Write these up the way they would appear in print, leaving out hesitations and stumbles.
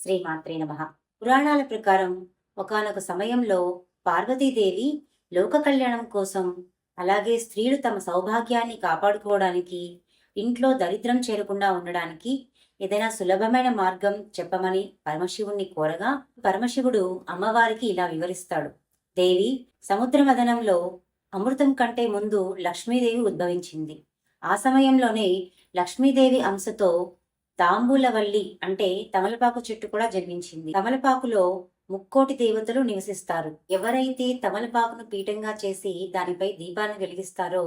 శ్రీమాత్రే నమః. పురాణాల ప్రకారం ఒకానొక సమయంలో పార్వతీదేవి లోక కళ్యాణం కోసం, అలాగే స్త్రీలు తమ సౌభాగ్యాన్ని కాపాడుకోవడానికి, ఇంట్లో దరిద్రం చేరకుండా ఉండడానికి ఏదైనా సులభమైన మార్గం చెప్పమని పరమశివుణ్ణి కోరగా, పరమశివుడు అమ్మవారికి ఇలా వివరిస్తాడు. దేవి, సముద్ర మథనంలో అమృతం కంటే ముందు లక్ష్మీదేవి ఉద్భవించింది. ఆ సమయంలోనే లక్ష్మీదేవి అంశతో తాంబూలవల్లి అంటే తమలపాకు చెట్టు కూడా జన్మించింది. తమలపాకులో ముక్కోటి దేవతలు నివసిస్తారు. ఎవరైతే తమలపాకును పీఠంగా చేసి దానిపై దీపాన్ని వెలిగిస్తారో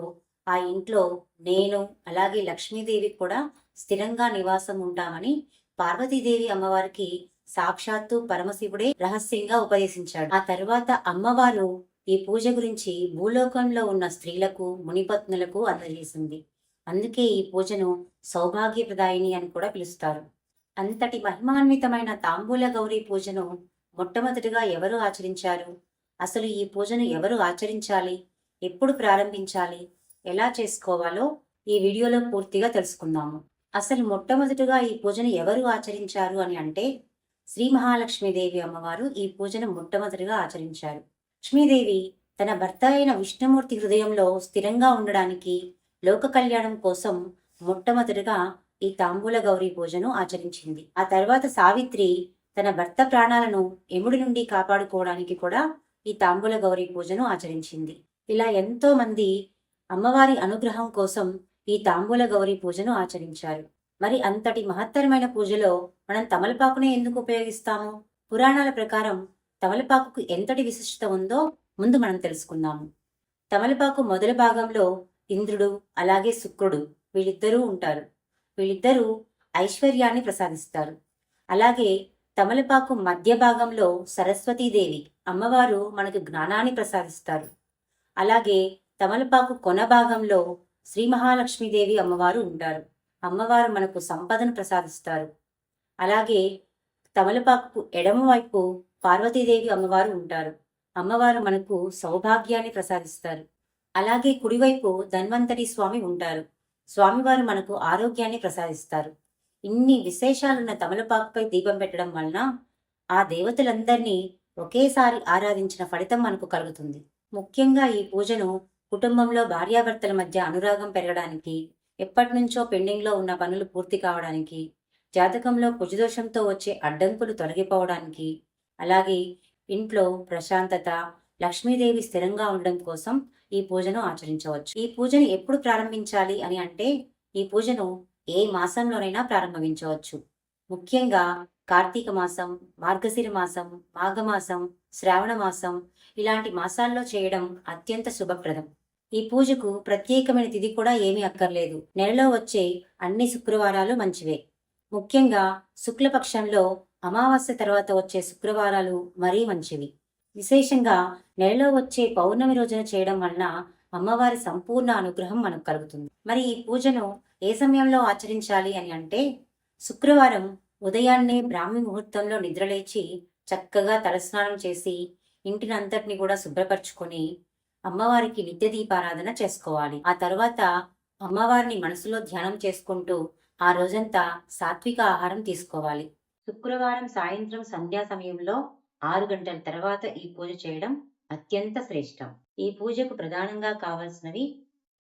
ఆ ఇంట్లో నేను, అలాగే లక్ష్మీదేవి కూడా స్థిరంగా నివాసం ఉంటామని పార్వతీదేవి అమ్మవారికి సాక్షాత్తు పరమశివుడే రహస్యంగా ఉపదేశించాడు. ఆ తర్వాత అమ్మవారు ఈ పూజ గురించి భూలోకంలో ఉన్న స్త్రీలకు, మునిపత్నులకు అందజేసింది. అందుకే ఈ పూజను సౌభాగ్యప్రదాయిని అని కూడా పిలుస్తారు. అంతటి మహిమాన్వితమైన తాంబూల గౌరీ పూజను మొట్టమొదటిగా ఎవరు ఆచరించారు? అసలు ఈ పూజను ఎవరు ఆచరించాలి? ఎప్పుడు ప్రారంభించాలి? ఎలా చేసుకోవాలో ఈ వీడియోలో పూర్తిగా తెలుసుకుందాము. అసలు మొట్టమొదటిగా ఈ పూజను ఎవరు ఆచరించారు అని అంటే శ్రీ మహాలక్ష్మీదేవి అమ్మవారు ఈ పూజను మొట్టమొదటిగా ఆచరించారు. లక్ష్మీదేవి తన భర్త అయిన విష్ణుమూర్తి హృదయంలో స్థిరంగా ఉండడానికి, లోక కళ్యాణం కోసం మొట్టమొదటిగా ఈ తాంబూల గౌరీ పూజను ఆచరించింది. ఆ తర్వాత సావిత్రి తన భర్త ప్రాణాలను యముడి నుండి కాపాడుకోవడానికి కూడా ఈ తాంబూల గౌరీ పూజను ఆచరించింది. ఇలా ఎంతో మంది అమ్మవారి అనుగ్రహం కోసం ఈ తాంబూల గౌరీ పూజను ఆచరించారు. మరి అంతటి మహత్తరమైన పూజలో మనం తమలపాకునే ఎందుకు ఉపయోగిస్తాము? పురాణాల ప్రకారం తమలపాకుకు ఎంతటి విశిష్టత ఉందో ముందు మనం తెలుసుకుందాము. తమలపాకు మొదటి భాగంలో ఇంద్రుడు, అలాగే శుక్రుడు వీళ్ళిద్దరూ ఉంటారు. వీళ్ళిద్దరూ ఐశ్వర్యాన్ని ప్రసాదిస్తారు. అలాగే తమలపాకు మధ్య భాగంలో సరస్వతీదేవి అమ్మవారు మనకు జ్ఞానాన్ని ప్రసాదిస్తారు. అలాగే తమలపాకు కొన భాగంలో శ్రీ మహాలక్ష్మీదేవి అమ్మవారు ఉంటారు. అమ్మవారు మనకు సంపదను ప్రసాదిస్తారు. అలాగే తమలపాకు ఎడమవైపు పార్వతీదేవి అమ్మవారు ఉంటారు. అమ్మవారు మనకు సౌభాగ్యాన్ని ప్రసాదిస్తారు. అలాగే కుడివైపు ధన్వంతరి స్వామి ఉంటారు. స్వామివారు మనకు ఆరోగ్యాన్ని ప్రసాదిస్తారు. ఇన్ని విశేషాలున్న తమలపాకుపై దీపం పెట్టడం వలన ఆ దేవతలందరినీ ఒకేసారి ఆరాధించిన ఫలితం మనకు కలుగుతుంది. ముఖ్యంగా ఈ పూజను కుటుంబంలో భార్యాభర్తల మధ్య అనురాగం పెరగడానికి, ఎప్పటి నుంచో పెండింగ్లో ఉన్న పనులు పూర్తి కావడానికి, జాతకంలో కుజదోషంతో వచ్చే అడ్డంకులు తొలగిపోవడానికి, అలాగే ఇంట్లో ప్రశాంతత, లక్ష్మీదేవి స్థిరంగా ఉండడం కోసం ఈ పూజను ఆచరించవచ్చు. ఈ పూజను ఎప్పుడు ప్రారంభించాలి అని అంటే ఈ పూజను ఏ మాసంలోనైనా ప్రారంభించవచ్చు. ముఖ్యంగా కార్తీక మాసం, మార్గశిర మాసం, మాఘమాసం, శ్రావణ మాసం ఇలాంటి మాసాల్లో చేయడం అత్యంత శుభప్రదం. ఈ పూజకు ప్రత్యేకమైన తిథి కూడా ఏమీ అక్కర్లేదు. నెలలో వచ్చే అన్ని శుక్రవారాలు మంచివే. ముఖ్యంగా శుక్లపక్షంలో అమావాస్య తర్వాత వచ్చే శుక్రవారాలు మరీ మంచివి. విశేషంగా నెలలో వచ్చే పౌర్ణమి రోజున చేయడం వలన అమ్మవారి సంపూర్ణ అనుగ్రహం మనకు కలుగుతుంది. మరి ఈ పూజను ఏ సమయంలో ఆచరించాలి అని అంటే శుక్రవారం ఉదయాన్నే బ్రాహ్మీ ముహూర్తంలో నిద్రలేచి చక్కగా తలస్నానం చేసి ఇంటినంతటిని కూడా శుభ్రపరచుకొని అమ్మవారికి నిత్య దీపారాధన చేసుకోవాలి. ఆ తర్వాత అమ్మవారిని మనసులో ధ్యానం చేసుకుంటూ ఆ రోజంతా సాత్విక ఆహారం తీసుకోవాలి. శుక్రవారం సాయంత్రం సంధ్యా సమయంలో 6 గంటల తర్వాత ఈ పూజ చేయడం అత్యంత శ్రేష్టం. ఈ పూజకు ప్రధానంగా కావలసినవి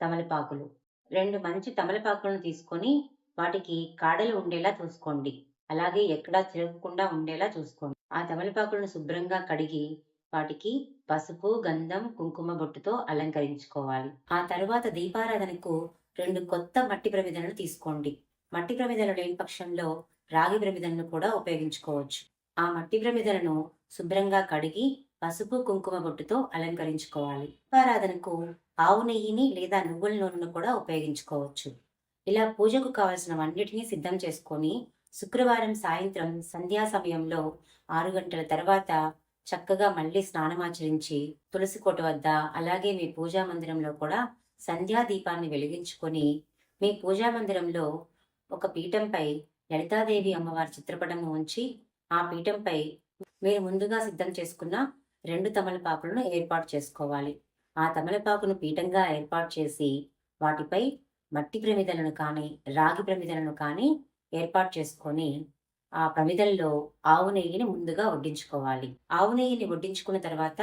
తమలపాకులు. 2 మంచి తమలపాకులను తీసుకొని వాటికి కాడలు ఉండేలా చూసుకోండి. అలాగే ఎక్కడా చిరగకుండా ఉండేలా చూసుకోండి. ఆ తమలపాకులను శుభ్రంగా కడిగి వాటికి పసుపు, గంధం, కుంకుమ బొట్టుతో అలంకరించుకోవాలి. ఆ తర్వాత దీపారాధనకు 2 కొత్త మట్టి ప్రమిదలను తీసుకోండి. మట్టి ప్రమిదలు లేని పక్షంలో రాగి ప్రమిదలను కూడా ఉపయోగించుకోవచ్చు. ఆ మట్టి ప్రమిదలను శుభ్రంగా కడిగి పసుపు, కుంకుమ బొట్టుతో అలంకరించుకోవాలి. దీపారాధనకు ఆవు నెయ్యిని లేదా నువ్వుల నూనెను కూడా ఉపయోగించుకోవచ్చు. ఇలా పూజకు కావలసినవన్నిటినీ సిద్ధం చేసుకొని శుక్రవారం సాయంత్రం సంధ్యా సమయంలో 6 గంటల తర్వాత చక్కగా మళ్ళీ స్నానమాచరించి తులసి కోట వద్ద, అలాగే మీ పూజా మందిరంలో కూడా సంధ్యా దీపాన్ని వెలిగించుకొని మీ పూజా మందిరంలో ఒక పీఠంపై లలితాదేవి అమ్మవారి చిత్రపటంను ఉంచి ఆ పీఠంపై మీరు ముందుగా సిద్ధం చేసుకున్న 2 తమలపాకులను ఏర్పాటు చేసుకోవాలి. ఆ తమలపాకును పీఠంగా ఏర్పాటు చేసి వాటిపై మట్టి ప్రమిదలను కానీ, రాగి ప్రమిదలను కానీ ఏర్పాటు చేసుకొని ఆ ప్రమిదల్లో ఆవు నెయ్యిని ముందుగా వడ్డించుకోవాలి. ఆవు నెయ్యిని వడ్డించుకున్న తర్వాత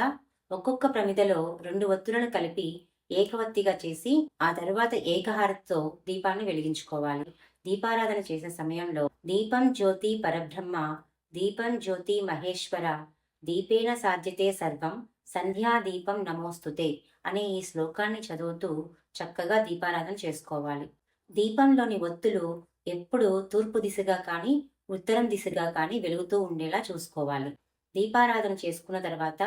ఒక్కొక్క ప్రమిదలో 2 ఒత్తులను కలిపి ఏకవత్తిగా చేసి ఆ తరువాత ఏకహారతితో దీపాన్ని వెలిగించుకోవాలి. దీపారాధన చేసే సమయంలో దీపం జ్యోతి పరబ్రహ్మ, దీపం జ్యోతి మహేశ్వర, దీపేన సాధ్యతే సర్వం, సంధ్యా దీపం నమోస్తుతే అనే ఈ శ్లోకాన్ని చదువుతూ చక్కగా దీపారాధన చేసుకోవాలి. దీపంలోని ఒత్తులు ఎప్పుడూ తూర్పు దిశగా కానీ, ఉత్తరం దిశగా కానీ వెలుగుతూ ఉండేలా చూసుకోవాలి. దీపారాధన చేసుకున్న తర్వాత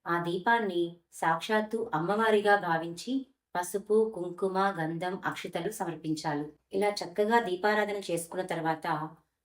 ఆ దీపాన్ని సాక్షాత్తు అమ్మవారిగా భావించి పసుపు, కుంకుమ, గంధం, అక్షితలు సమర్పించాలి. ఇలా చక్కగా దీపారాధన చేసుకున్న తర్వాత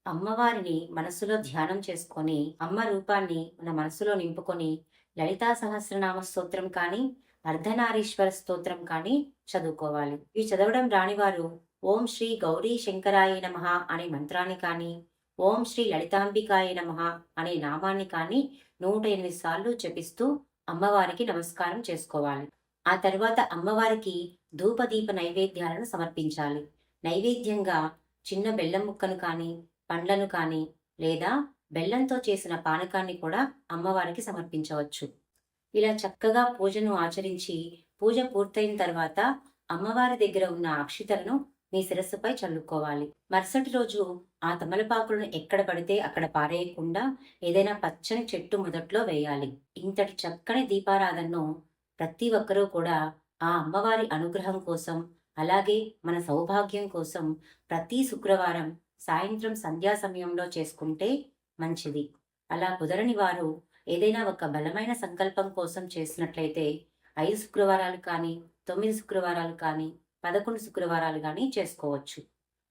అమ్మవారిని మనసులో ధ్యానం చేసుకొని, అమ్మ రూపాన్ని మన మనసులో నింపుకొని లలితా సహస్రనామ స్తోత్రం కానీ, అర్ధనారీశ్వర స్తోత్రం కానీ చదువుకోవాలి. ఇవి చదవడం రానివారు ఓం శ్రీ గౌరీ శంకరాయ నమః అనే మంత్రాన్ని కానీ, ఓం శ్రీ లలితాంబికాయ నమః అనే నామాన్ని కానీ 108 సార్లు జపిస్తూ అమ్మవారికి నమస్కారం చేసుకోవాలి. ఆ తర్వాత అమ్మవారికి ధూపదీప నైవేద్యాలను సమర్పించాలి. నైవేద్యంగా చిన్న బెల్లం ముక్కను కానీ, పండ్లను కానీ, లేదా బెల్లంతో చేసిన పానకాన్ని కూడా అమ్మవారికి సమర్పించవచ్చు. ఇలా చక్కగా పూజను ఆచరించి పూజ పూర్తయిన తర్వాత అమ్మవారి దగ్గర ఉన్న అక్షితలను మీ శిరస్సుపై చల్లుకోవాలి. మరుసటి రోజు ఆ తమలపాకులను ఎక్కడ పడితే అక్కడ పారేయకుండా ఏదైనా పచ్చని చెట్టు మొదట్లో వేయాలి. ఇంతటి చక్కని దీపారాధనను ప్రతి ఒక్కరూ కూడా ఆ అమ్మవారి అనుగ్రహం కోసం, అలాగే మన సౌభాగ్యం కోసం ప్రతి శుక్రవారం సాయంత్రం సంధ్యా సమయంలో చేసుకుంటే మంచిది. అలా కుదరని వారు ఏదైనా ఒక బలమైన సంకల్పం కోసం చేసినట్లయితే 5 శుక్రవారాలు కానీ, 9 శుక్రవారాలు కానీ, 11 శుక్రవారాలు కానీ చేసుకోవచ్చు.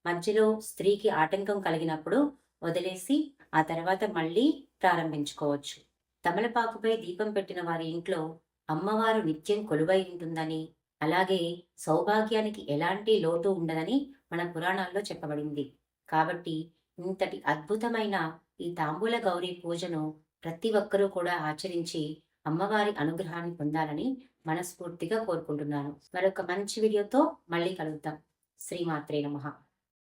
మధ్యలో స్త్రీకి ఆటంకం కలిగినప్పుడు వదిలేసి ఆ తర్వాత మళ్ళీ ప్రారంభించుకోవచ్చు. తమలపాకుపై దీపం పెట్టిన వారి ఇంట్లో అమ్మవారు నిత్యం కొలువై ఉంటుందని, అలాగే సౌభాగ్యానికి ఎలాంటి లోటు ఉండదని మన పురాణాల్లో చెప్పబడింది. కాబట్టి ఇంతటి అద్భుతమైన ఈ తాంబూల గౌరీ పూజను ప్రతి ఒక్కరూ కూడా ఆచరించి అమ్మవారి అనుగ్రహాన్ని పొందాలని మనస్ఫూర్తిగా కోరుకుంటున్నాను. మరొక మంచి వీడియోతో మళ్ళీ కలుద్దాం. శ్రీమాత్రే నమః.